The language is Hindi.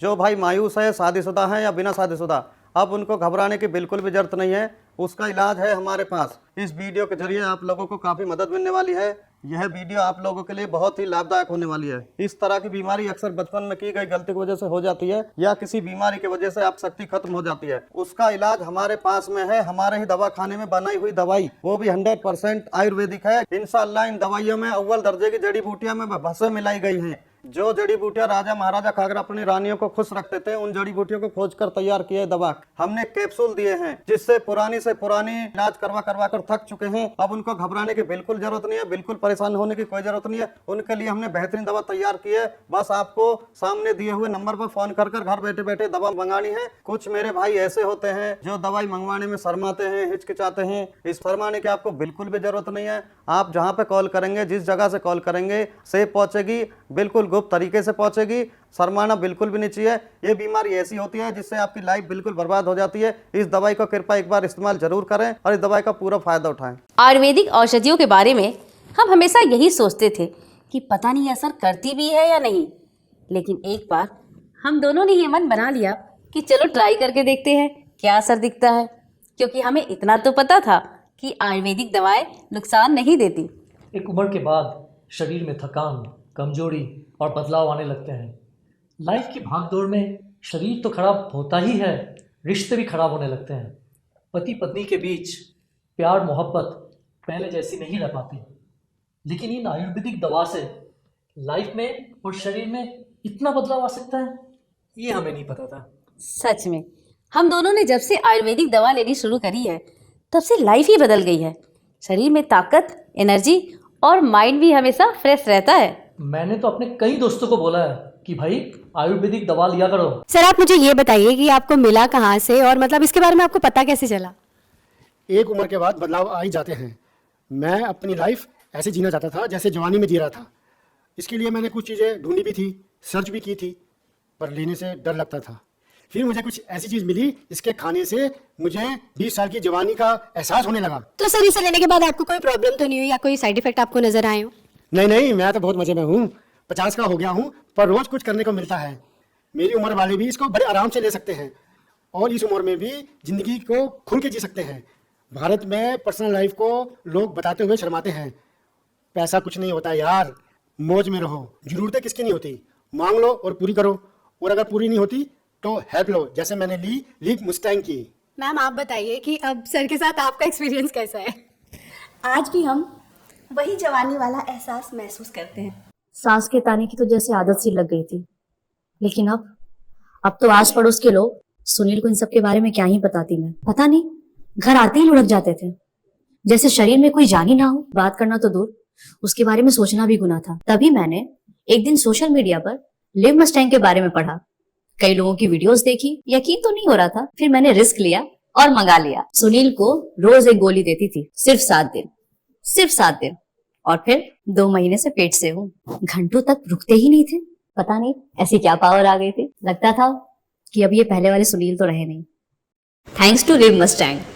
जो भाई मायूस है, शादीशुदा है या बिना शादीशुदा, अब उनको घबराने की बिल्कुल भी जरूरत नहीं है। उसका इलाज है हमारे पास। इस वीडियो के जरिए आप लोगों को काफ़ी मदद मिलने वाली है। यह वीडियो आप लोगों के लिए बहुत ही लाभदायक होने वाली है। इस तरह की बीमारी अक्सर बचपन में की गई गलती की वजह से हो जाती है या किसी बीमारी की वजह से आप शक्ति खत्म हो जाती है। उसका इलाज हमारे पास में है। हमारे ही दवा खाने में बनाई हुई दवाई, वो भी 100% आयुर्वेदिक है। इंशाअल्लाह इन दवाइयों में अव्वल दर्जे की जड़ी बूटियां में भस्म मिलाई गई हैं। जो जड़ी बूटियां राजा महाराजा खाकर अपनी रानियों को खुश रखते थे, उन जड़ी बूटियों को खोजकर तैयार किए दवा हमने कैप्सूल दिए हैं, जिससे पुरानी से पुरानी इलाज करवा कर थक चुके हैं। अब उनको घबराने की बिल्कुल जरूरत नहीं है, बिल्कुल परेशान होने की कोई जरूरत नहीं है। उनके लिए हमने बेहतरीन दवा तैयार की है। बस आपको सामने दिए हुए नंबर पर फोन कर घर बैठे बैठे दवा मंगानी है। कुछ मेरे भाई ऐसे होते हैं जो दवाई मंगवाने में शर्माते हैं, हिचकिचाते हैं। इस शर्माने की आपको बिल्कुल भी जरूरत नहीं है। आप जहाँ पे कॉल करेंगे, जिस जगह से कॉल करेंगे, सेफ पहुंचेगी, बिल्कुल गुप्त तरीके से पहुंचेगी। शर्माना बिल्कुल भी नहीं चाहिए। ये बीमारी ऐसी होती है जिससे आपकी लाइफ बिल्कुल बर्बाद हो जाती है। इस दवाई को कृपया एक बार इस्तेमाल जरूर करें और इस दवाई का पूरा फायदा उठाएं। आयुर्वेदिक औषधियों के बारे में हम हमेशा यही सोचते थे कि पता नहीं असर करती भी है या नहीं, लेकिन एक बार हम दोनों ने ये मन बना लिया कि चलो ट्राई करके देखते हैं क्या असर दिखता है, क्योंकि हमें इतना तो पता था कि आयुर्वेदिक दवाएं नुकसान नहीं देती। एक उम्र के बाद शरीर में थकान, कमजोरी और बदलाव आने लगते हैं। लाइफ की भागदौड़ में शरीर तो खराब होता ही है, रिश्ते भी खराब होने लगते हैं। पति पत्नी के बीच प्यार मोहब्बत पहले जैसी नहीं रह पाती। लेकिन इन आयुर्वेदिक दवा से लाइफ में और शरीर में इतना बदलाव आ सकता है, ये हमें नहीं पता था। सच में हम दोनों ने जब से आयुर्वेदिक दवा लेनी शुरू करी है, तब से लाइफ ही बदल गई है। शरीर में ताकत, एनर्जी और माइंड भी हमेशा फ्रेश रहता है। मैंने तो अपने कई दोस्तों को बोला है कि भाई आयुर्वेदिक दवा लिया करो। सर आप मुझे ये बताइए कि आपको मिला कहाँ से और मतलब इसके बारे में आपको पता कैसे चला? एक उम्र के बाद बदलाव आ ही जाते हैं। मैं अपनी लाइफ ऐसे जीना चाहता था जैसे जवानी में जी रहा था। इसके लिए मैंने कुछ चीज़ें ढूंढी भी थी, सर्च भी की थी, पर लेने से डर लगता था। फिर मुझे कुछ ऐसी चीज़ मिली जिसके खाने से मुझे 20 साल की जवानी का एहसास होने लगा। तो सर इसे लेने के बाद आपको कोई प्रॉब्लम तो नहीं हुई या कोई साइड इफेक्ट आपको नजर आए हो? नहीं, मैं तो बहुत मजे में हूँ। 50 का हो गया हूँ, पर रोज कुछ करने को मिलता है। मेरी उम्र वाले भी इसको बड़े आराम से ले सकते हैं और इस उम्र में भी जिंदगी को खुल के जी सकते हैं। भारत में पर्सनल लाइफ को लोग बताते हुए शर्माते हैं। पैसा कुछ नहीं होता यार, मौज में रहो। जरूरतें किसकी नहीं होती, मांग लो और पूरी करो, और अगर पूरी नहीं होती तो हेल्प लो, जैसे मैंने ली मुस्टैंग की। मैम आप बताइए कि अब सर के साथ आपका एक्सपीरियंस कैसा है? आज भी हम वही जवानी वाला एहसास महसूस करते हैं। सांस के ताने की तो जैसे आदत सी लग गई थी, लेकिन अब तो आस पड़ोस के लोग सुनील को इन सब के बारे में क्या ही बताती मैं। पता नहीं, घर आते ही लुढ़क जाते थे, जैसे शरीर में कोई जान ही ना हो। बात करना तो दूर, उसके बारे में सोचना भी गुनाह था। तभी मैंने एक दिन सोशल मीडिया पर लिव मस्टैंग के बारे में पढ़ा, कई लोगों की वीडियोस देखी, यकीन तो नहीं हो रहा था। फिर मैंने रिस्क लिया और मंगा लिया। सुनील को रोज एक गोली देती थी, सिर्फ 7 दिन, और फिर 2 महीने से पेट से हूँ। घंटों तक रुकते ही नहीं थे। पता नहीं ऐसी क्या पावर आ गई थी। लगता था कि अब ये पहले वाले सुनील तो रहे नहीं। Thanks to live Mustang.